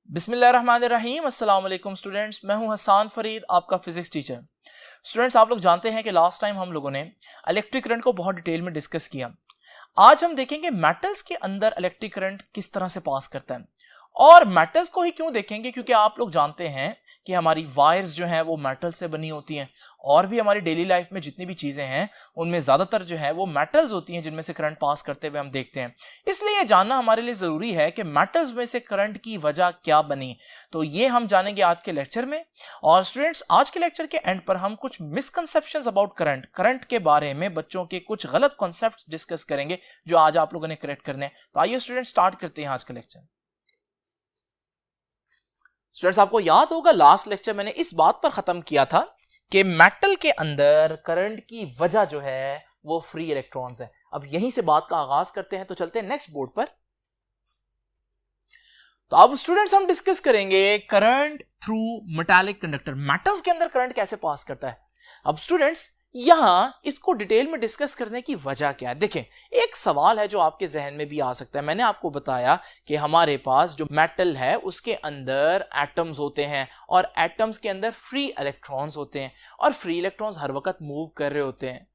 बिस्मिल्लाहिर्रहमानिर्रहीम अस्सलाम वालेकुम स्टूडेंट्स, मैं हूं हसान फरीद, आपका फिजिक्स टीचर। स्टूडेंट्स, आप लोग जानते हैं कि लास्ट टाइम हम लोगों ने इलेक्ट्रिक करंट को बहुत डिटेल में डिस्कस किया। आज हम देखेंगे मेटल्स के अंदर इलेक्ट्रिक करंट किस तरह से पास करता है। और मेटल्स को ही क्यों देखेंगे, क्योंकि आप लोग जानते हैं कि हमारी वायर्स जो हैं वो मेटल से बनी होती हैं, और भी हमारी डेली लाइफ में जितनी भी चीजें हैं उनमें ज्यादातर जो है वो मेटल्स होती हैं जिनमें से करंट पास करते हुए हम देखते हैं। इसलिए ये जानना हमारे लिए जरूरी है कि मेटल्स में से करंट की वजह क्या बनी। तो ये हम जानेंगे आज के लेक्चर में। और स्टूडेंट्स, आज के लेक्चर के एंड पर हम कुछ मिसकंसेप्शंस अबाउट करंट के बारे में बच्चों के कुछ गलत कॉन्सेप्ट डिस्कस करेंगे जो आज आप लोगों ने करेक्ट करने हैं। तो आइए स्टूडेंट, स्टार्ट करते हैं आज का लेक्चर। स्टूडेंट्स, आपको याद होगा लास्ट लेक्चर मैंने इस बात पर खत्म किया था कि मेटल के अंदर करंट की वजह जो है वो फ्री इलेक्ट्रॉन्स है। अब यहीं से बात का आगाज करते हैं, तो चलते हैं नेक्स्ट बोर्ड पर। तो अब स्टूडेंट्स हम डिस्कस करेंगे current through metallic conductor. Metals के अंदर करंट कैसे पास करता है। अब स्टूडेंट्स, यहां इसको डिटेल में डिस्कस करने की वजह क्या है। देखें, एक सवाल है जो आपके जहन में भी आ सकता है। मैंने आपको बताया कि हमारे पास जो मेटल है उसके अंदर एटम्स होते हैं, और एटम्स के अंदर फ्री इलेक्ट्रॉन्स होते हैं, और फ्री इलेक्ट्रॉन्स हर वक्त मूव कर रहे होते हैं,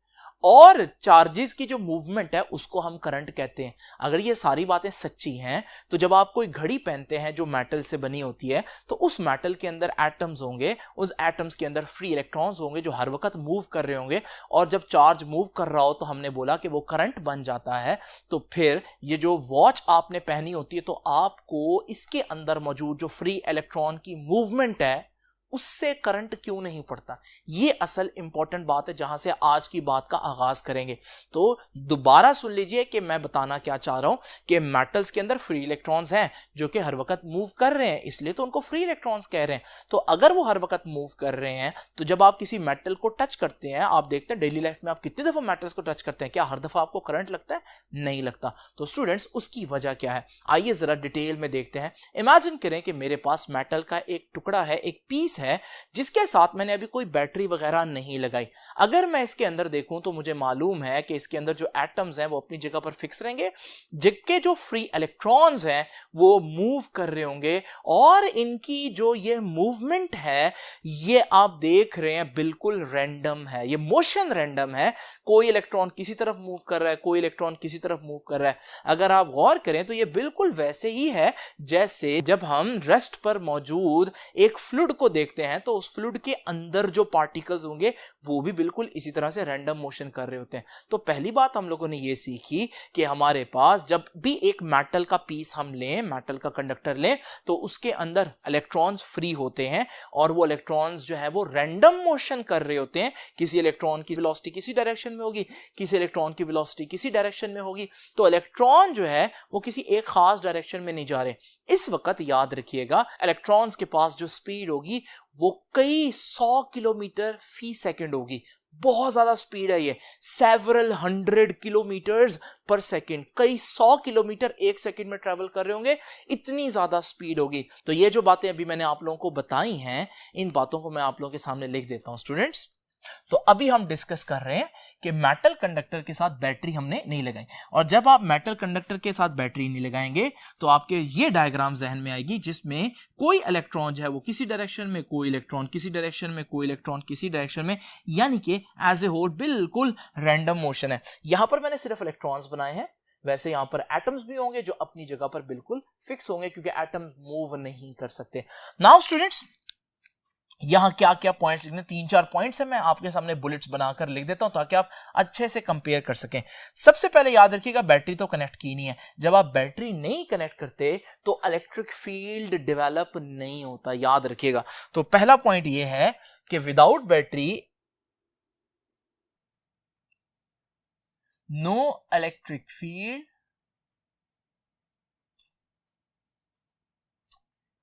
और चार्जेस की जो मूवमेंट है उसको हम करंट कहते हैं। अगर ये सारी बातें सच्ची हैं, तो जब आप कोई घड़ी पहनते हैं जो मेटल से बनी होती है, तो उस मेटल के अंदर एटम्स होंगे, उस एटम्स के अंदर फ्री इलेक्ट्रॉन्स होंगे जो हर वक्त मूव कर रहे होंगे, और जब चार्ज मूव कर रहा हो तो हमने बोला कि वो करंट बन जाता है। तो फिर ये जो वॉच आपने पहनी होती है, तो आपको इसके अंदर मौजूद जो फ्री इलेक्ट्रॉन की मूवमेंट है उससे करंट क्यों नहीं पड़ता। ये असल इंपॉर्टेंट बात है जहां से आज की बात का आगाज करेंगे। तो दोबारा सुन लीजिए कि मैं बताना क्या चाह रहा हूं कि मेटल्स के अंदर फ्री इलेक्ट्रॉन्स हैं जो कि हर वक्त मूव कर रहे हैं, इसलिए तो उनको फ्री इलेक्ट्रॉन्स कह रहे हैं। तो अगर वो हर वक्त मूव कर रहे हैं, तो जब आप किसी मेटल को टच करते हैं, आप देखते हैं डेली लाइफ में आप कितनी दफा मेटल्स को टच करते हैं, क्या हर दफा आपको करंट लगता है? नहीं लगता। तो स्टूडेंट्स, उसकी वजह क्या है, आइए जरा डिटेल में देखते हैं। इमेजिन करें कि मेरे पास मेटल का एक टुकड़ा है, एक पीस है, जिसके साथ मैंने अभी कोई बैटरी वगैरह नहीं लगाई। अगर मैं इसके अंदर देखूं तो मुझे मालूम है कि इसके अंदर जो एटम्स हैं वो अपनी जगह पर फिक्स रहेंगे, जिसके जो फ्री इलेक्ट्रॉन्स हैं वो मूव कर रहे होंगे, और इनकी जो ये मूवमेंट है ये आप देख रहे हैं बिल्कुल रैंडम है, ये मोशन रैंडम है। कोई इलेक्ट्रॉन किसी तरफ मूव कर रहा है, कोई इलेक्ट्रॉन किसी तरफ मूव कर रहा है। अगर आप गौर करें तो ये बिल्कुल वैसे ही है जैसे जब हम रेस्ट पर मौजूद एक फ्लूइड को देखते हैं, तो उस फ्लूइड के अंदर जो पार्टिकल्स होंगे वो भी बिल्कुल इसी तरह से रैंडम मोशन कर रहे होते हैं। तो पहली बात हम लोगों ने ये सीखी कि हमारे पास जब भी एक मेटल का पीस हम लें, मेटल का कंडक्टर लें, तो उसके अंदर इलेक्ट्रॉन्स फ्री होते हैं, और वो इलेक्ट्रॉन्स जो है वो रैंडम मोशन कर रहे होते हैं। किसी इलेक्ट्रॉन की वेलोसिटी किसी डायरेक्शन में होगी, किसी इलेक्ट्रॉन की वेलोसिटी किसी डायरेक्शन में होगी। तो इलेक्ट्रॉन जो है वो किसी एक खास डायरेक्शन में नहीं जा रहे। इस वक्त याद रखिएगा, इलेक्ट्रॉन्स के पास जो स्पीड होगी वो कई 100 किलोमीटर फी सेकंड होगी। बहुत ज्यादा स्पीड है ये, सेवरल 100 किलोमीटर्स पर सेकंड, कई 100 किलोमीटर एक सेकंड में ट्रेवल कर रहे होंगे, इतनी ज्यादा स्पीड होगी। तो ये जो बातें अभी मैंने आप लोगों को बताई हैं, इन बातों को मैं आप लोगों के सामने लिख देता हूं स्टूडेंट्स। तो अभी हम डिस्कस कर रहे हैं कि मेटल कंडक्टर के साथ बैटरी हमने नहीं लगाई, और जब आप मेटल कंडक्टर के साथ बैटरी नहीं लगाएंगे तो आपके ये डायग्राम जहन में आएगी जिसमें कोई इलेक्ट्रॉन जो है वो किसी डायरेक्शन में, कोई इलेक्ट्रॉन किसी डायरेक्शन में, कोई इलेक्ट्रॉन किसी डायरेक्शन में, यानी कि एज ए होल बिल्कुल रैंडम मोशन है। यहां पर मैंने सिर्फ इलेक्ट्रॉन्स बनाए हैं, वैसे यहां पर एटम्स भी होंगे जो अपनी जगह पर बिल्कुल फिक्स होंगे, क्योंकि एटम मूव नहीं कर सकते। नाउ स्टूडेंट्स, यहां क्या क्या पॉइंट्स लिखने, 3-4 पॉइंट्स है, मैं आपके सामने बुलेट्स बनाकर लिख देता हूं ताकि आप अच्छे से कंपेयर कर सकें। सबसे पहले याद रखिएगा, बैटरी तो कनेक्ट की नहीं है। जब आप बैटरी नहीं कनेक्ट करते तो इलेक्ट्रिक फील्ड डेवलप नहीं होता, याद रखिएगा। तो पहला पॉइंट ये है कि without battery no electric field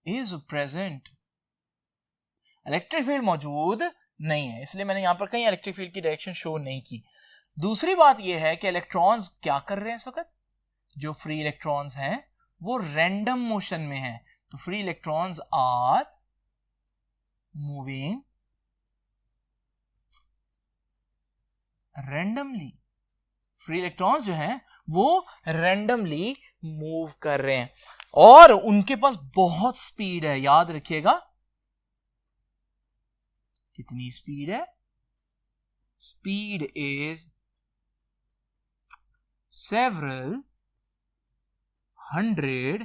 is present, electric field मौजूद नहीं है, इसलिए मैंने यहां पर कहीं इलेक्ट्रिक फील्ड की डायरेक्शन शो नहीं की। दूसरी बात यह है कि इलेक्ट्रॉन्स क्या कर रहे हैं इस वक्त, जो फ्री इलेक्ट्रॉन्स हैं वो रैंडम मोशन में हैं। तो free electrons are moving randomly, free electrons जो हैं वो रैंडमली मूव कर रहे हैं और उनके पास बहुत स्पीड है। याद रखिएगा कितनी स्पीड है? Speed is several hundred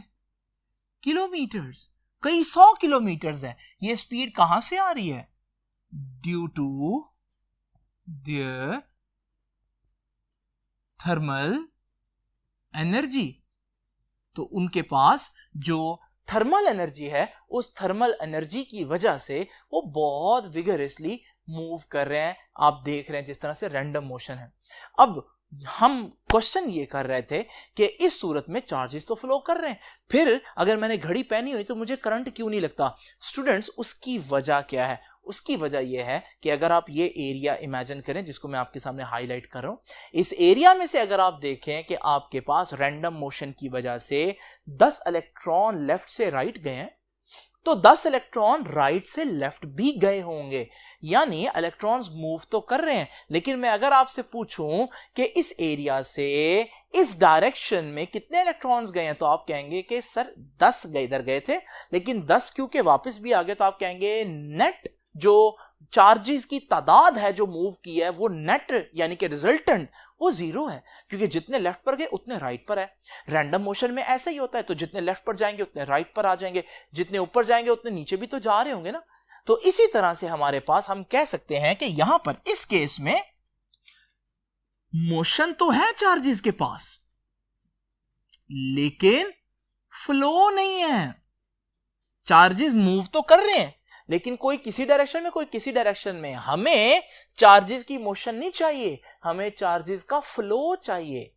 kilometers, कई 100 किलोमीटर है। ये स्पीड कहां से आ रही है? Due to their thermal energy. तो उनके पास जो थर्मल एनर्जी है, उस थर्मल एनर्जी की वजह से वो बहुत विगरसली मूव कर रहे हैं। आप देख रहे हैं जिस तरह से रैंडम मोशन है। अब हम क्वेश्चन ये कर रहे थे कि इस सूरत में चार्जेस तो फ्लो कर रहे हैं, फिर अगर मैंने घड़ी पहनी हुई तो मुझे करंट क्यों नहीं लगता? स्टूडेंट्स, उसकी वजह क्या है? उसकी वजह यह है कि अगर आप ये एरिया इमेजिन करें जिसको मैं आपके सामने हाईलाइट कर रहा हूं, इस एरिया में से अगर आप देखें कि आपके पास रैंडम मोशन की वजह से 10 इलेक्ट्रॉन लेफ्ट से राइट गए हैं, तो 10 इलेक्ट्रॉन राइट से लेफ्ट भी गए होंगे। यानी इलेक्ट्रॉन्स मूव तो कर रहे हैं, लेकिन मैं अगर आपसे पूछूं कि इस एरिया से इस डायरेक्शन में कितने इलेक्ट्रॉन्स गए हैं, तो आप कहेंगे कि सर 10 इधर गए थे, लेकिन 10 क्योंकि वापस भी आ गए, तो आप कहेंगे नेट जो चार्जेस की तादाद है जो मूव की है, वो नेट यानी कि रिजल्टेंट वो 0 है, क्योंकि जितने लेफ्ट पर गए उतने राइट पर है। रैंडम मोशन में ऐसा ही होता है, तो जितने लेफ्ट पर जाएंगे उतने राइट पर आ जाएंगे, जितने ऊपर जाएंगे उतने नीचे भी तो जा रहे होंगे ना। तो इसी तरह से हमारे पास हम कह सकते हैं कि यहां पर इस केस में मोशन तो है चार्जेस के पास, लेकिन फ्लो नहीं है। चार्जेस मूव तो कर रहे हैं, लेकिन कोई किसी डायरेक्शन में, कोई किसी डायरेक्शन में। हमें चार्जेस की मोशन नहीं चाहिए, हमें चार्जेस का फ्लो चाहिए।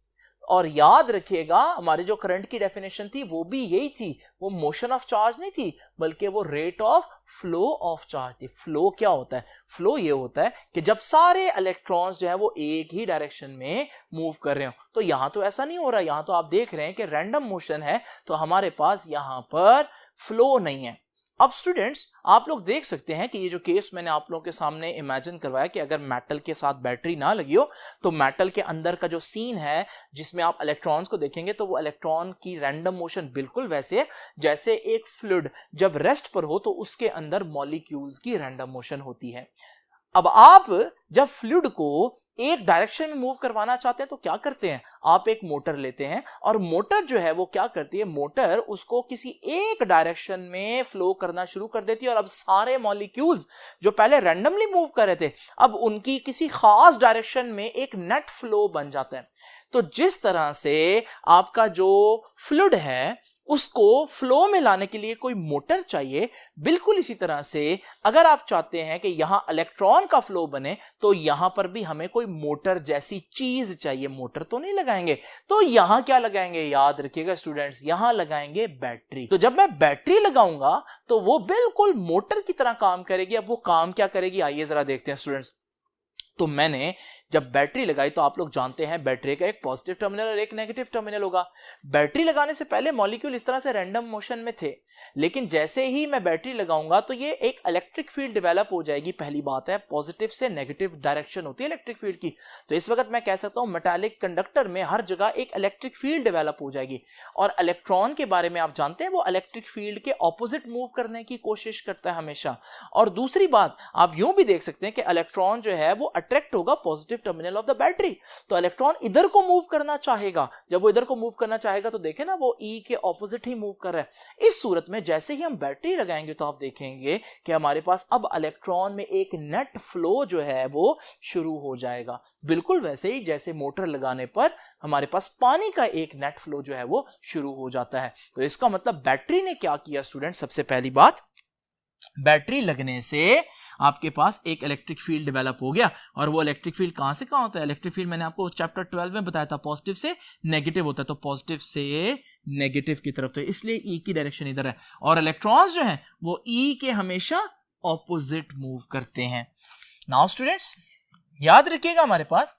और याद रखिएगा हमारी जो करंट की डेफिनेशन थी वो भी यही थी, वो मोशन ऑफ चार्ज नहीं थी, बल्कि वो rate of flow of charge थी। फ्लो क्या होता है? फ्लो ये होता है कि जब सारे इलेक्ट्रॉन्स जो है वो एक ही डायरेक्शन में मूव कर रहे हो। तो यहां तो ऐसा नहीं हो रहा, यहां तो आप देख रहे हैं कि रैंडम मोशन है, तो हमारे पास यहां पर फ्लो नहीं है। अब स्टूडेंट्स, आप लोग देख सकते हैं कि ये जो केस मैंने आप लोगों के सामने इमेजिन करवाया कि अगर मेटल के साथ बैटरी ना लगी हो, तो मेटल के अंदर का जो सीन है जिसमें आप इलेक्ट्रॉन्स को देखेंगे, तो वो इलेक्ट्रॉन की रैंडम मोशन बिल्कुल वैसे है जैसे एक फ्लूइड जब रेस्ट पर हो तो उसके अंदर मॉलिक्यूल्स की रैंडम मोशन होती है। अब आप जब फ्लूइड को एक डायरेक्शन में मूव करवाना चाहते हैं तो क्या करते हैं? आप एक मोटर लेते हैं और मोटर जो है वो क्या करती है? मोटर उसको किसी एक डायरेक्शन में फ्लो करना शुरू कर देती है, और अब सारे मॉलिक्यूल्स जो पहले रैंडमली मूव कर रहे थे, अब उनकी किसी खास डायरेक्शन में एक नेट फ्लो बन जाता है। तो जिस तरह से आपका जो फ्लूइड है उसको फ्लो में लाने के लिए कोई मोटर चाहिए, बिल्कुल इसी तरह से अगर आप चाहते हैं कि यहां इलेक्ट्रॉन का फ्लो बने, तो यहां पर भी हमें कोई मोटर जैसी चीज चाहिए। मोटर तो नहीं लगाएंगे, तो यहां क्या लगाएंगे? याद रखिएगा स्टूडेंट्स, यहां लगाएंगे बैटरी। तो जब मैं बैटरी लगाऊंगा तो वो बिल्कुल मोटर की तरह काम करेगी। अब वो काम क्या करेगी, आइए जरा देखते हैं स्टूडेंट्स। तो मैंने जब बैटरी लगाई, तो आप लोग जानते हैं बैटरी का एक पॉजिटिव टर्मिनल और एक नेगेटिव टर्मिनल होगा। बैटरी लगाने से पहले मॉलिक्यूल इस तरह से रैंडम मोशन में थे, लेकिन जैसे ही मैं बैटरी लगाऊंगा तो ये एक इलेक्ट्रिक फील्ड डेवलप हो जाएगी। पहली बात है, पॉजिटिव से नेगेटिव डायरेक्शन होती है इलेक्ट्रिक फील्ड की। तो इस वक्त मैं कह सकता हूं मेटालिक कंडक्टर में हर जगह एक इलेक्ट्रिक फील्ड डेवलप हो जाएगी। और इलेक्ट्रॉन के बारे में आप जानते हैं, वो इलेक्ट्रिक फील्ड के ऑपोजिट मूव करने की कोशिश करता है हमेशा। और दूसरी बात, आप यूं भी देख सकते हैं कि इलेक्ट्रॉन जो है वो अट्रैक्ट होगा positive terminal of the battery. तो इलेक्ट्रॉन इधर को मूव करना चाहेगा। जब वो इधर को मूव करना चाहेगा तो देखें ना, वो ई के ऑपोजिट ही मूव कर रहा है। इस सूरत में जैसे ही हम बैटरी लगाएंगे तो आप देखेंगे कि हमारे पास अब इलेक्ट्रॉन में एक नेट फ्लो जो है वो शुरू हो जाएगा, बिल्कुल वैसे ही जैसे मोटर लगाने पर हमारे पास पानी का एक नेट फ्लो जो है वो शुरू हो जाता है। तो इसका मतलब बैटरी ने क्या किया स्टूडेंट? सबसे पहली बात, बैटरी लगने से आपके पास एक इलेक्ट्रिक फील्ड डेवलप हो गया। और वो इलेक्ट्रिक फील्ड कहां से कहां होता है? इलेक्ट्रिक फील्ड मैंने आपको चैप्टर 12 में बताया था, पॉजिटिव से नेगेटिव होता है, तो पॉजिटिव से नेगेटिव की तरफ, तो इसलिए ई की डायरेक्शन इधर है। और इलेक्ट्रॉन्स जो हैं वो ई के हमेशा ऑपोजिट मूव करते हैं। नाउ स्टूडेंट्स, याद रखिएगा हमारे पास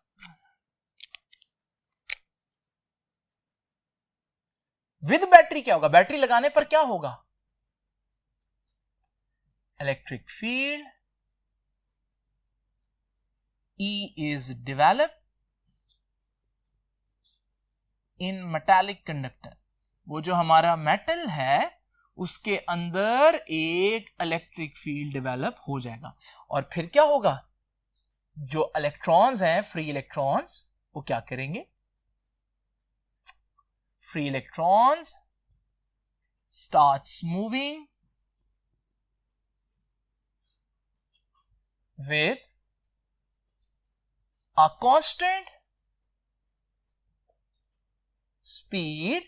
विद बैटरी क्या होगा? बैटरी लगाने पर क्या होगा? Electric field E is developed in metallic conductor. वो जो हमारा मेटल है उसके अंदर एक इलेक्ट्रिक फील्ड डेवलप हो जाएगा और फिर क्या होगा, जो इलेक्ट्रॉन्स हैं फ्री इलेक्ट्रॉन्स वो क्या करेंगे, free electrons starts moving with a constant speed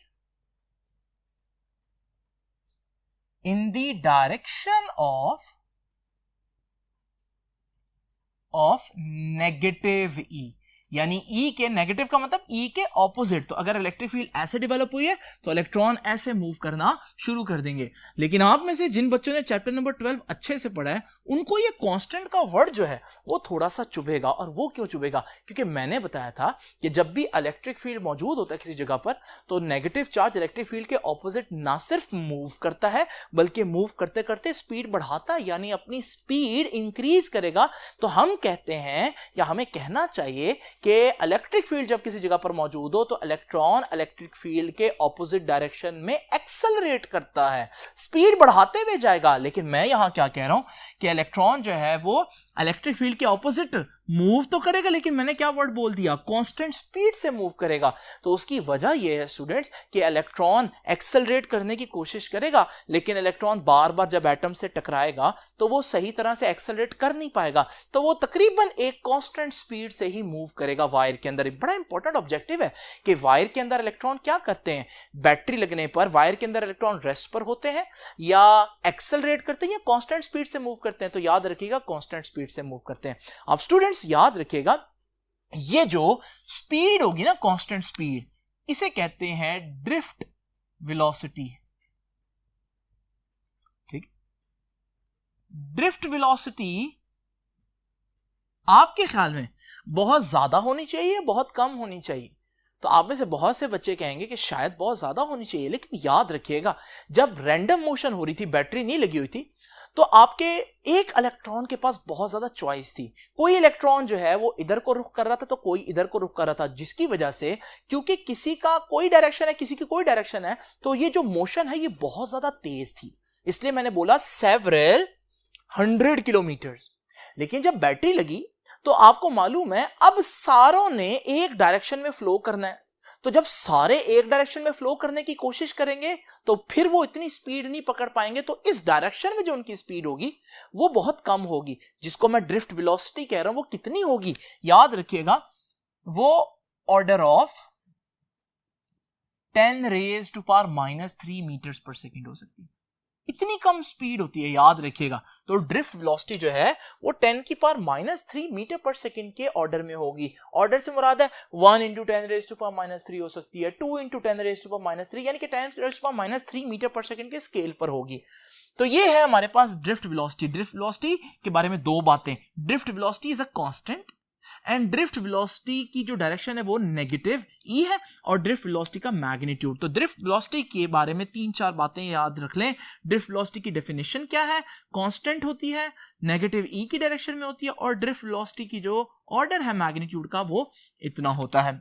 in the direction of negative E। यानी E के नेगेटिव का मतलब E के ऑपोजिट। तो अगर इलेक्ट्रिक फील्ड ऐसे डेवलप हुई है तो इलेक्ट्रॉन ऐसे मूव करना शुरू कर देंगे। लेकिन आप में से जिन बच्चों ने चैप्टर नंबर 12 अच्छे से पढ़ा है उनको ये कांस्टेंट का वर्ड जो है वो थोड़ा सा चुभेगा। और वो क्यों चुभेगा, क्योंकि मैंने बताया था कि जब भी इलेक्ट्रिक फील्ड मौजूद होता है किसी जगह पर तो नेगेटिव चार्ज इलेक्ट्रिक फील्ड के ऑपोजिट ना सिर्फ मूव करता है बल्कि मूव करते करते स्पीड बढ़ाता है, यानी अपनी स्पीड इंक्रीज करेगा। तो हम कहते हैं या हमें कहना चाहिए कि इलेक्ट्रिक फील्ड जब किसी जगह पर मौजूद हो तो इलेक्ट्रॉन इलेक्ट्रिक फील्ड के ऑपोजिट डायरेक्शन में एक्सेलरेट करता है, स्पीड बढ़ाते हुए जाएगा। लेकिन मैं यहां क्या कह रहा हूं कि इलेक्ट्रॉन जो है वो इलेक्ट्रिक फील्ड के ऑपोजिट मूव तो करेगा, लेकिन मैंने क्या वर्ड बोल दिया, कांस्टेंट स्पीड से मूव करेगा। तो उसकी वजह यह है स्टूडेंट्स कि इलेक्ट्रॉन एक्सेलरेट करने की कोशिश करेगा, लेकिन इलेक्ट्रॉन बार बार जब एटम से टकराएगा तो वो सही तरह से एक्सेलरेट कर नहीं पाएगा, तो वो तकरीबन एक कांस्टेंट स्पीड से ही मूव करेगा वायर के अंदर। बड़ा इंपॉर्टेंट ऑब्जेक्टिव है कि वायर के अंदर इलेक्ट्रॉन क्या करते हैं, बैटरी लगने पर वायर के अंदर इलेक्ट्रॉन रेस्ट पर होते हैं या एक्सेलरेट करते हैं या कांस्टेंट स्पीड से मूव करते हैं। तो याद रखिएगा कांस्टेंट स्पीड से मूव करते हैं। अब स्टूडेंट्स याद रखिएगा ये जो स्पीड होगी ना, कांस्टेंट स्पीड, इसे कहते हैं ड्रिफ्ट वेलोसिटी। ठीक, ड्रिफ्ट वेलोसिटी आपके ख्याल में बहुत ज्यादा होनी चाहिए, बहुत कम होनी चाहिए? तो आप में से बहुत से बच्चे कहेंगे कि शायद बहुत ज्यादा होनी चाहिए। लेकिन याद रखिएगा जब रैंडम मोशन हो रही थी, बैटरी नहीं लगी हुई थी, तो आपके एक इलेक्ट्रॉन के पास बहुत ज्यादा चॉइस थी। कोई इलेक्ट्रॉन जो है वो इधर को रुख कर रहा था तो कोई इधर को रुख कर रहा था, जिसकी वजह से क्योंकि किसी का कोई डायरेक्शन है किसी की कोई डायरेक्शन है, तो ये जो मोशन है ये बहुत ज्यादा तेज थी। इसलिए मैंने बोला सेवरल 100 किलोमीटर। लेकिन जब बैटरी लगी तो आपको मालूम है अब सारों ने एक डायरेक्शन में फ्लो करना है। तो जब सारे एक डायरेक्शन में फ्लो करने की कोशिश करेंगे तो फिर वो इतनी स्पीड नहीं पकड़ पाएंगे, तो इस डायरेक्शन में जो उनकी स्पीड होगी वो बहुत कम होगी, जिसको मैं ड्रिफ्ट वेलोसिटी कह रहा हूं। वो कितनी होगी, याद रखिएगा, वो order of 10 raised to power -3 metres पर सेकेंड हो सकती है। इतनी कम स्पीड होती है, याद रखिएगा। तो ड्रिफ्ट वेलोसिटी जो है वो 10 की पावर -3 मीटर पर सेकेंड के ऑर्डर में होगी। ऑर्डर से मुराद है 1 × 10 raised to power -3 हो सकती है, 2 × 10 raised to power -3, यानी कि 10 raised to power -3 मीटर पर सेकेंड के स्केल पर होगी। तो ये है हमारे पास ड्रिफ्ट वेलोसिटी। ड्रिफ्ट वेलोसिटी के बारे में दो बातें, drift velocity is a constant and drift velocity की जो डायरेक्शन है वो नेगेटिव ई है, और ड्रिफ्ट वेलोसिटी का मैग्नीट्यूड। तो ड्रिफ्ट वेलोसिटी के बारे में 3-4 बातें याद रख लें। ड्रिफ्ट वेलोसिटी की डेफिनेशन क्या है, कांस्टेंट होती है, नेगेटिव ई की डायरेक्शन में होती है, और ड्रिफ्ट वेलोसिटी की जो ऑर्डर है मैग्नीट्यूड का वो इतना होता है।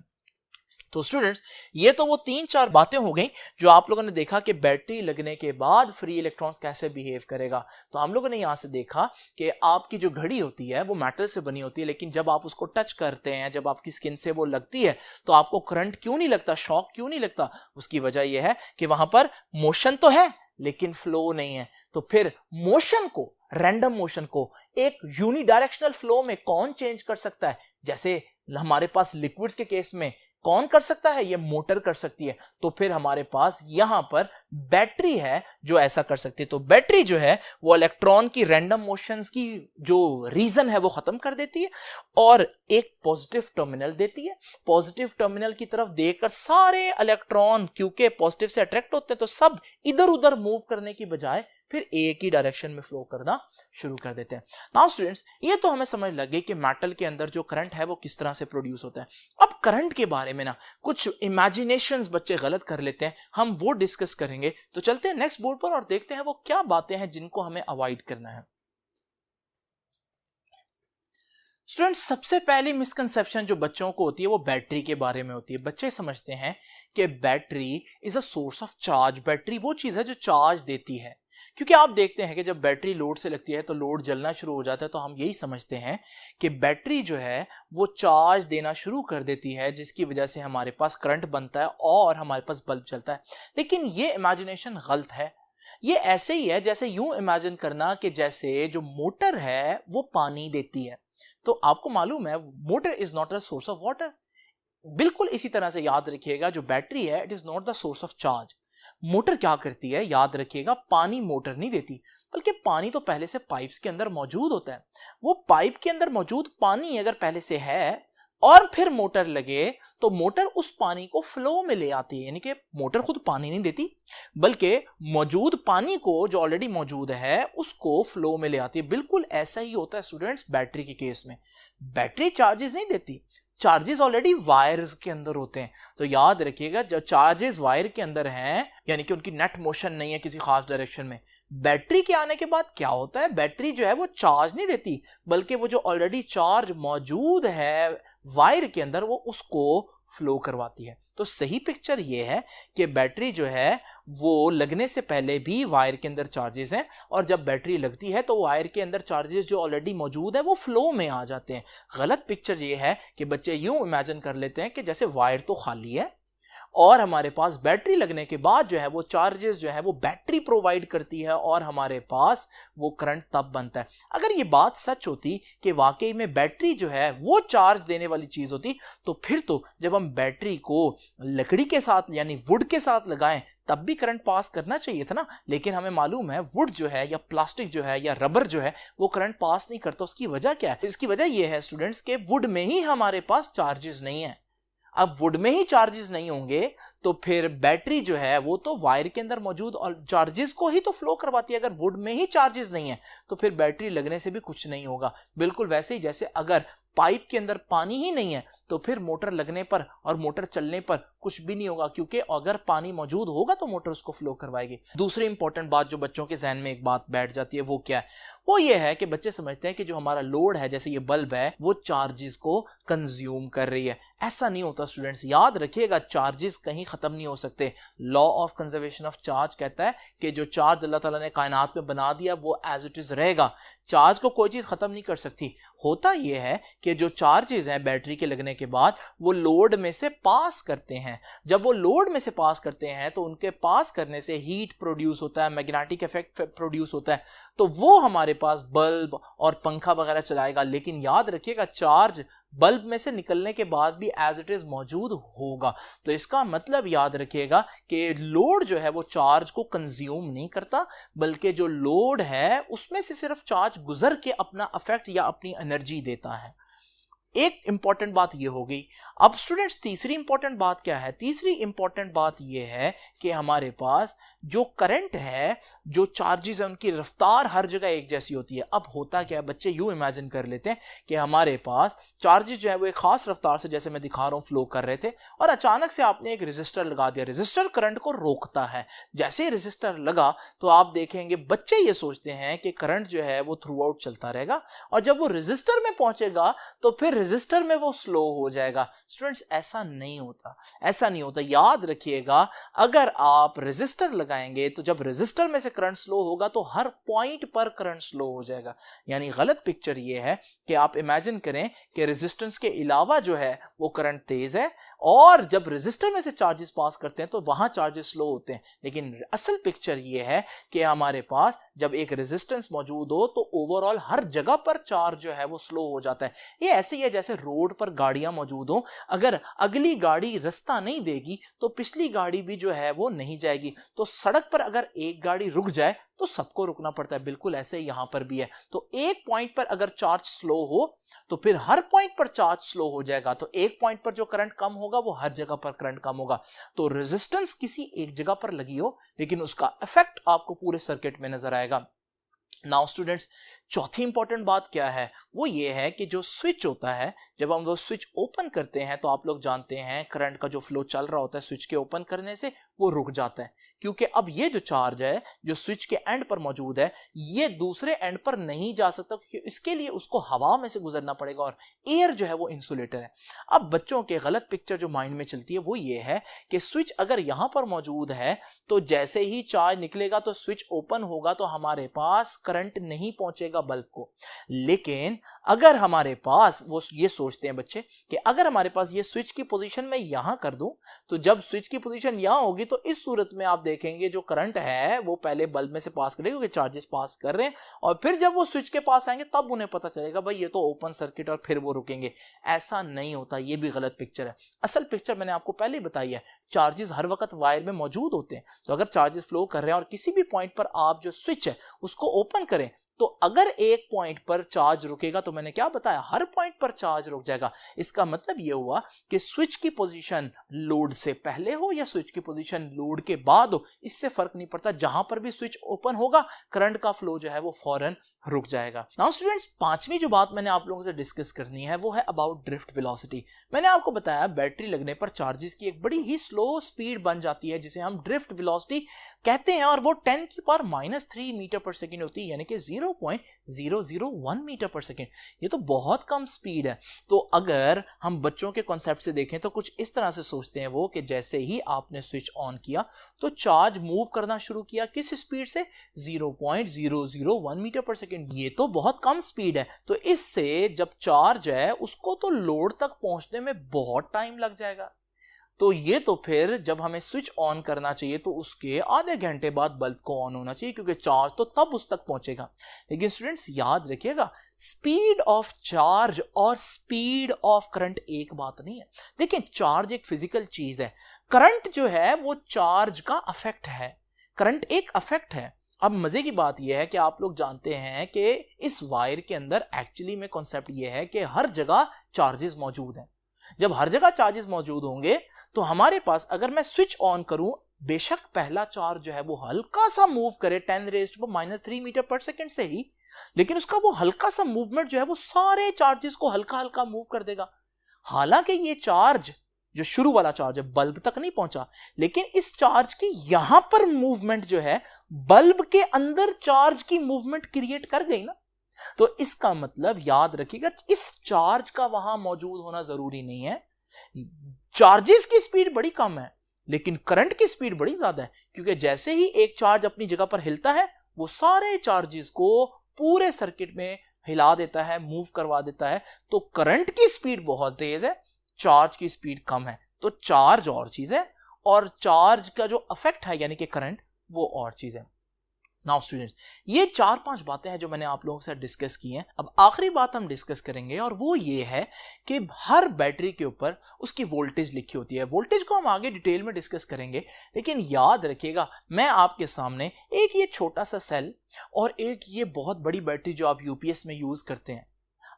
तो स्टूडेंट्स ये तो वो 3-4 बातें हो गई जो आप लोगों ने देखा कि बैटरी लगने के बाद फ्री इलेक्ट्रॉन्स कैसे बिहेव करेगा। तो हम लोगों ने यहाँ से देखा कि आपकी जो घड़ी होती है वो मेटल से बनी होती है, लेकिन जब आप उसको टच करते हैं, जब आपकी स्किन से वो लगती है तो आपको करंट क्यों नहीं लगता, शॉक क्यों नहीं लगता? उसकी वजह यह है कि वहां पर मोशन तो है लेकिन फ्लो नहीं है। तो फिर मोशन को, रैंडम मोशन को एक यूनिडायरेक्शनल फ्लो में कौन चेंज कर सकता है? जैसे हमारे पास लिक्विड्स के केस में कौन कर सकता है, ये मोटर कर सकती है। तो फिर हमारे पास यहां पर बैटरी है जो ऐसा कर सकती है। तो बैटरी जो है वो इलेक्ट्रॉन की रैंडम मोशंस की जो रीजन है वो खत्म कर देती है और एक पॉजिटिव टर्मिनल देती है। पॉजिटिव टर्मिनल की तरफ देकर सारे इलेक्ट्रॉन क्योंकि पॉजिटिव से अट्रैक्ट होते हैं तो सब इधर उधर मूव करने की बजाय फिर एक ही डायरेक्शन में फ्लो करना शुरू कर देते हैं। नाउ स्टूडेंट्स ये तो हमें समझ लग गई कि मेटल के अंदर जो करंट है वो किस तरह से प्रोड्यूस होता है। अब करंट के बारे में ना कुछ इमेजिनेशंस बच्चे गलत कर लेते हैं, हम वो डिस्कस करेंगे। तो चलते हैं नेक्स्ट बोर्ड पर और देखते हैं वो क्या बातें हैं जिनको हमें अवॉइड करना है। स्टूडेंट्स, सबसे पहली मिसकंसेप्शन जो बच्चों को होती है वो बैटरी के बारे में होती है। बच्चे समझते हैं कि battery is a source of charge. Battery वो चीज़ है जो चार्ज देती है, क्योंकि आप देखते हैं कि जब बैटरी लोड से लगती है तो लोड जलना शुरू हो जाता है, तो हम यही समझते हैं कि बैटरी जो है वो चार्ज देना शुरू कर देती है, जिसकी वजह से हमारे पास करंट बनता है और हमारे पास बल्ब चलता है। लेकिन ये इमेजिनेशन गलत है। ये ऐसे ही है जैसे यूं इमेजिन करना कि जैसे जो मोटर है वो पानी देती है। तो आपको मालूम है motor is not a source of water. बिल्कुल इसी तरह से याद रखिएगा, जो बैटरी है it is not the source of charge. Motor क्या करती है, याद रखिएगा, पानी मोटर नहीं देती, बल्कि पानी तो पहले से पाइप्स के अंदर मौजूद होता है। वो पाइप के अंदर मौजूद पानी अगर पहले से है और फिर मोटर लगे तो मोटर उस पानी को फ्लो में ले आती है। यानी कि मोटर खुद पानी नहीं देती, बल्कि मौजूद पानी को जो ऑलरेडी मौजूद है उसको फ्लो में ले आती है। बिल्कुल ऐसा ही होता है स्टूडेंट्स बैटरी के केस में। बैटरी चार्जेस नहीं देती, चार्जेस ऑलरेडी वायर्स के अंदर होते हैं। तो याद रखिएगा, जब चार्जेस वायर के अंदर हैं यानी कि उनकी नेट मोशन नहीं है किसी खास डायरेक्शन में। बैटरी के आने के बाद क्या होता है, बैटरी जो है वो चार्ज नहीं देती, बल्कि वो जो ऑलरेडी चार्ज मौजूद है वायर के अंदर वो उसको फ्लो करवाती है। तो सही पिक्चर ये है कि बैटरी जो है वो लगने से पहले भी वायर के अंदर चार्जेस हैं, और जब बैटरी लगती है तो वायर के अंदर चार्जेस जो ऑलरेडी मौजूद है वो फ्लो में आ जाते हैं। गलत पिक्चर ये है कि बच्चे यूं इमेजिन कर लेते हैं कि जैसे वायर तो खाली है और हमारे पास बैटरी लगने के बाद जो है वो चार्जेस जो है वो बैटरी प्रोवाइड करती है और हमारे पास वो करंट तब बनता है। अगर ये बात सच होती कि वाकई में बैटरी जो है वो चार्ज देने वाली चीज होती, तो फिर तो जब हम बैटरी को लकड़ी के साथ यानी वुड के साथ लगाएं तब भी करंट पास करना चाहिए था ना। लेकिन हमें मालूम है वुड जो है या प्लास्टिक जो है या रबर जो है वो करंट पास नहीं करता। उसकी वजह क्या है? इसकी वजह यह है स्टूडेंट्स के वुड में ही हमारे पास चार्जेस नहीं है। अब वुड में ही चार्जेस नहीं होंगे तो फिर बैटरी जो है वो तो वायर के अंदर मौजूद और चार्जेस को ही तो फ्लो करवाती है। अगर वुड में ही चार्जेस नहीं है तो फिर बैटरी लगने से भी कुछ नहीं होगा। बिल्कुल वैसे ही जैसे अगर पाइप के अंदर पानी ही नहीं है तो फिर मोटर लगने पर और मोटर चलने पर कुछ भी नहीं होगा, क्योंकि अगर पानी मौजूद होगा तो मोटर उसको फ्लो करवाएगी। दूसरी इंपॉर्टेंट बात जो बच्चों के जहन में एक बात बैठ जाती है वो क्या है, वो ये है कि बच्चे समझते हैं कि जो हमारा लोड है जैसे ये बल्ब है वो चार्जेस को कंज्यूम कर रही है। ऐसा नहीं होता स्टूडेंट्स, याद रखिएगा चार्जेस कहीं खत्म नहीं हो सकते। Law of conservation of charge कहता है कि जो चार्ज अल्लाह ताला ने कायनात में बना दिया वो एज इट इज रहेगा। चार्ज को कोई चीज खत्म नहीं कर सकती। होता यह है कि जो चार्जेस हैं बैटरी के लगने के बाद वो लोड में से पास करते हैं। जब वो लोड में से पास करते हैं तो उनके पास करने से हीट प्रोड्यूस होता है, मैग्नेटिक इफेक्ट प्रोड्यूस होता है, तो वो हमारे पास बल्ब और पंखा वगैरह चलाएगा। लेकिन याद रखिएगा चार्ज बल्ब में से निकलने के बाद भी एज इट इज मौजूद होगा। तो इसका मतलब याद रखिएगा कि लोड जो है वो चार्ज को कंज्यूम नहीं करता, बल्कि जो लोड है उसमें से सिर्फ चार्ज गुजर के अपना इफेक्ट या अपनी एनर्जी देता है। एक इंपॉर्टेंट बात ये हो गई। अब स्टूडेंट्स तीसरी इंपॉर्टेंट बात क्या है? तीसरी इंपॉर्टेंट बात ये है कि हमारे पास जो करंट है, जो चार्जेस है, उनकी रफ्तार हर जगह एक जैसी होती है। अब होता क्या है, बच्चे यूं इमेजिन कर लेते हैं कि हमारे पास चार्जेस जो है वो एक खास रफ्तार से, जैसे मैं दिखा रहा हूं, फ्लो कर रहे थे और अचानक से आपने एक रेजिस्टर लगा दिया। रेजिस्टर करंट को रोकता है। जैसे ही रेजिस्टर लगा तो आप देखेंगे बच्चे ये सोचते हैं कि करंट जो है वो थ्रू आउट चलता रहेगा और जब वो रेजिस्टर में पहुंचेगा तो फिर रेजिस्टर में वो स्लो हो जाएगा। स्टूडेंट्स ऐसा नहीं होता, ऐसा नहीं होता। याद रखिएगा अगर आप रेजिस्टर लगाएंगे तो जब रेजिस्टर में से करंट स्लो होगा तो हर पॉइंट पर करंट स्लो हो जाएगा। यानी गलत पिक्चर ये है कि आप इमेजिन करें कि रेजिस्टेंस के अलावा जो है वो करंट तेज है और जब रेजिस्टर में से चार्जेस पास करते हैं तो वहां चार्जेस स्लो होते हैं। लेकिन असल पिक्चर ये है कि हमारे पास जब एक रेजिस्टेंस मौजूद हो तो ओवरऑल हर जगह पर चार्ज जो है वो स्लो हो जाता है। ये ऐसे ही है जैसे रोड पर गाड़ियां मौजूद हो, अगर अगली गाड़ी रास्ता नहीं देगी तो पिछली गाड़ी भी जो है वो नहीं जाएगी। तो सड़क पर अगर एक गाड़ी रुक जाए तो सबको रुकना पड़ता है। बिल्कुल ऐसे ही यहां पर भी है। तो एक पॉइंट पर अगर चार्ज स्लो हो तो फिर हर पॉइंट पर चार्ज स्लो हो जाएगा। तो एक पॉइंट पर जो करंट कम होगा वो हर जगह पर करंट कम होगा। तो रेजिस्टेंस किसी एक जगह पर लगी हो लेकिन उसका इफेक्ट आपको पूरे सर्किट में नजर आएगा। नाउ स्टूडेंट्स चौथी इंपॉर्टेंट बात क्या है, वो ये है कि जो स्विच होता है, जब हम वो स्विच ओपन करते हैं तो आप लोग जानते हैं करंट का जो फ्लो चल रहा होता है स्विच के ओपन करने से वो रुक जाता है, क्योंकि अब ये जो चार्ज है जो स्विच के एंड पर मौजूद है ये दूसरे एंड पर नहीं जा सकता, क्योंकि इसके लिए उसको हवा में से गुजरना पड़ेगा और एयर जो है वो इंसुलेटर है। अब बच्चों के गलत पिक्चर जो माइंड में चलती है वो ये है कि स्विच अगर यहां पर मौजूद है तो जैसे ही चार्ज निकलेगा तो स्विच ओपन होगा तो हमारे पास करंट नहीं पहुंचेगा बल्ब को। लेकिन अगर हमारे पास, वो ये सोचते हैं बच्चे कि अगर हमारे पास ये स्विच की पोजीशन मैं यहां कर दूं तो जब स्विच की पोजीशन यहां होगी तो इस सूरत में आप देखेंगे जो करंट है वो पहले बल्ब में से पास करेगा क्योंकि चार्जेस पास कर रहे हैं, और फिर जब वो स्विच के पास आएंगे तब उन्हें पता चलेगा भाई ये तो ओपन सर्किट, और फिर वो रुकेंगे। ऐसा नहीं होता, ये भी गलत पिक्चर है। असल पिक्चर मैंने आपको पहले ही बताई है, चार्जेस हर वक्त वायर में मौजूद होते हैं। तो अगर चार्जेस फ्लो कर रहे हैं और किसी भी पॉइंट पर आप जो स्विच है उसको ओपन करें तो अगर एक पॉइंट पर चार्ज रुकेगा तो मैंने क्या बताया, हर पॉइंट पर चार्ज रुक जाएगा। इसका मतलब यह हुआ कि स्विच की पोजीशन लोड से पहले हो या स्विच की पोजीशन लोड के बाद हो, इससे फर्क नहीं पड़ता, जहां पर भी स्विच ओपन होगा करंट का फ्लो जो है वो फौरन रुक जाएगा। नाउ स्टूडेंट्स, पांचवी जो बात मैंने आप लोगों से डिस्कस करनी है वो है अबाउट ड्रिफ्ट वेलोसिटी। मैंने आपको बताया बैटरी लगने पर चार्जेस की एक बड़ी ही स्लो स्पीड बन जाती है जिसे हम ड्रिफ्ट वेलोसिटी कहते हैं, और वो 10⁻³ मीटर पर सेकेंड होती है, यानी कि 0.001 मीटर पर सेकेंड। ये तो बहुत कम स्पीड है। तो अगर हम बच्चों के कॉन्सेप्ट से देखें तो कुछ इस तरह से सोचते हैं वो कि जैसे ही आपने स्विच ऑन किया तो चार्ज मूव करना शुरू किया, किस स्पीड से, 0.001 मीटर पर सेकेंड। ये तो बहुत कम स्पीड है, तो इससे जब चार्ज है उसको तो लोड तक पहुंचने में बहुत टाइम लग जाएगा। तो ये तो फिर जब हमें स्विच ऑन करना चाहिए तो उसके आधे घंटे बाद बल्ब को ऑन होना चाहिए, क्योंकि चार्ज तो तब उस तक पहुंचेगा। लेकिन स्टूडेंट्स याद रखिएगा, स्पीड ऑफ चार्ज और स्पीड ऑफ करंट एक बात नहीं है। देखिए, चार्ज एक फिजिकल चीज है, करंट जो है वो चार्ज का अफेक्ट है, करंट एक अफेक्ट है। अब मजे की बात यह है कि आप लोग जानते हैं कि इस वायर के अंदर एक्चुअली में कॉन्सेप्ट यह है कि हर जगह चार्जेस मौजूद हैं। जब हर जगह चार्जेस मौजूद होंगे तो हमारे पास, अगर मैं स्विच ऑन करूं, बेशक पहला चार्ज जो है वो हल्का सा मूव करे 10⁻³ मीटर पर सेकेंड से ही, लेकिन उसका वो हल्का सा मूवमेंट जो है वो सारे चार्जेस को हल्का हल्का मूव कर देगा। हालांकि ये चार्ज जो शुरू वाला चार्ज है बल्ब तक नहीं पहुंचा, लेकिन इस चार्ज की यहां पर मूवमेंट जो है बल्ब के अंदर चार्ज की मूवमेंट क्रिएट कर गई ना। तो इसका मतलब याद रखिएगा, इस चार्ज का वहां मौजूद होना जरूरी नहीं है। चार्जेस की स्पीड बड़ी कम है लेकिन करंट की स्पीड बड़ी ज्यादा है, क्योंकि जैसे ही एक चार्ज अपनी जगह पर हिलता है वो सारे चार्जेस को पूरे सर्किट में हिला देता है, मूव करवा देता है। तो करंट की स्पीड बहुत तेज है, चार्ज की स्पीड कम है। तो चार्ज और चीज है और चार्ज का जो अफेक्ट है यानी कि करंट, वो और चीज है। नाउ स्टूडेंट्स, ये 4-5 बातें हैं जो मैंने आप लोगों से डिस्कस की हैं। अब आखिरी बात हम डिस्कस करेंगे और वो ये है कि हर बैटरी के ऊपर उसकी वोल्टेज लिखी होती है। वोल्टेज को हम आगे डिटेल में डिस्कस करेंगे, लेकिन याद रखिएगा, मैं आपके सामने एक ये छोटा सा सेल और एक ये बहुत बड़ी बैटरी जो आप यूपीएस में यूज करते हैं।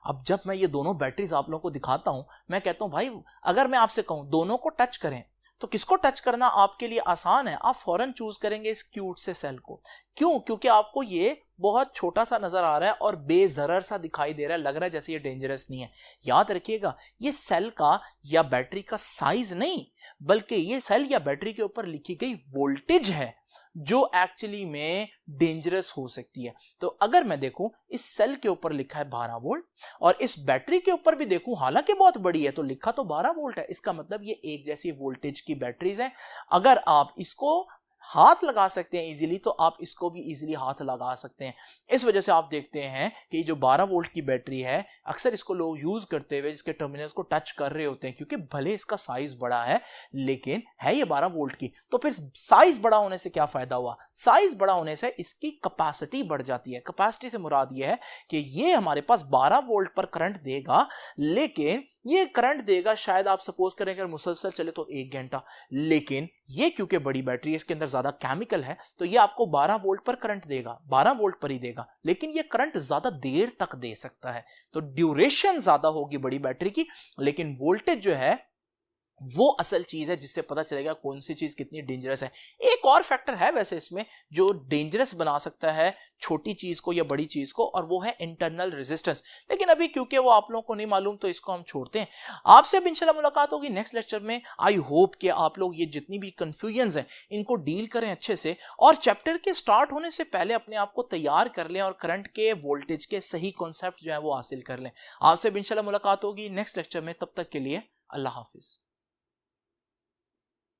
अब जब मैं ये दोनों बैटरीज आप लोगों को दिखाता हूं, मैं कहता हूं भाई अगर मैं आपसे कहूं दोनों को टच करें तो किसको टच करना आपके लिए आसान है? आप फौरन चूज करेंगे इस क्यूट से सेल को। क्यों? क्योंकि आपको ये बहुत छोटा सा नजर आ रहा है और बेजरर सा दिखाई दे रहा है, लग रहा है जैसे ये डेंजरस नहीं है। याद रखिएगा, ये सेल का या बैटरी का साइज नहीं, बल्कि ये सेल या बैटरी के ऊपर लिखी गई वोल्टेज है जो एक्चुअली में डेंजरस हो सकती है। तो अगर मैं देखूं इस सेल के ऊपर लिखा है 12 वोल्ट और इस बैटरी के ऊपर भी देखूं, हालांकि बहुत बड़ी है तो लिखा तो 12 वोल्ट है, इसका मतलब ये एक जैसी वोल्टेज की बैटरीज हैं। अगर आप इसको हाथ लगा सकते हैं इजीली तो आप इसको भी इजीली हाथ लगा सकते हैं। इस वजह से आप देखते हैं कि जो 12 वोल्ट की बैटरी है, अक्सर इसको लोग यूज करते हुए इसके टर्मिनल्स को टच कर रहे होते हैं, क्योंकि भले इसका साइज बड़ा है लेकिन है ये 12 वोल्ट की। तो फिर साइज बड़ा होने से क्या फायदा हुआ? साइज बड़ा होने से इसकी कैपेसिटी बढ़ जाती है। कैपेसिटी से मुराद ये है कि ये हमारे पास 12 वोल्ट पर करंट देगा, लेकिन ये करंट देगा शायद आप सपोज करें अगर मुसलसल चले तो 1 घंटा, लेकिन ये क्योंकि बड़ी बैटरी है, इसके अंदर ज्यादा केमिकल है, तो ये आपको 12 वोल्ट पर करंट देगा, 12 वोल्ट पर ही देगा, लेकिन ये करंट ज्यादा देर तक दे सकता है। तो ड्यूरेशन ज्यादा होगी बड़ी बैटरी की, लेकिन वोल्टेज जो है वो असल चीज है जिससे पता चलेगा कौन सी चीज कितनी डेंजरस है। एक और फैक्टर है वैसे इसमें जो डेंजरस बना सकता है छोटी चीज को या बड़ी चीज को, और वो है इंटरनल रेजिस्टेंस। लेकिन अभी क्योंकि वो आप लोगों को नहीं मालूम तो इसको हम छोड़ते हैं। आपसे अब इंशाल्लाह मुलाकात होगी नेक्स्ट लेक्चर में। आई होप कि आप लोग ये जितनी भी कंफ्यूजन्स हैं इनको डील करें अच्छे से, और चैप्टर के स्टार्ट होने से पहले अपने आप को तैयार कर लें और करंट के वोल्टेज के सही कॉन्सेप्ट जो है वो हासिल कर लें। आपसे अब इंशाल्लाह मुलाकात होगी नेक्स्ट लेक्चर में। तब तक के लिए अल्लाह हाफिज।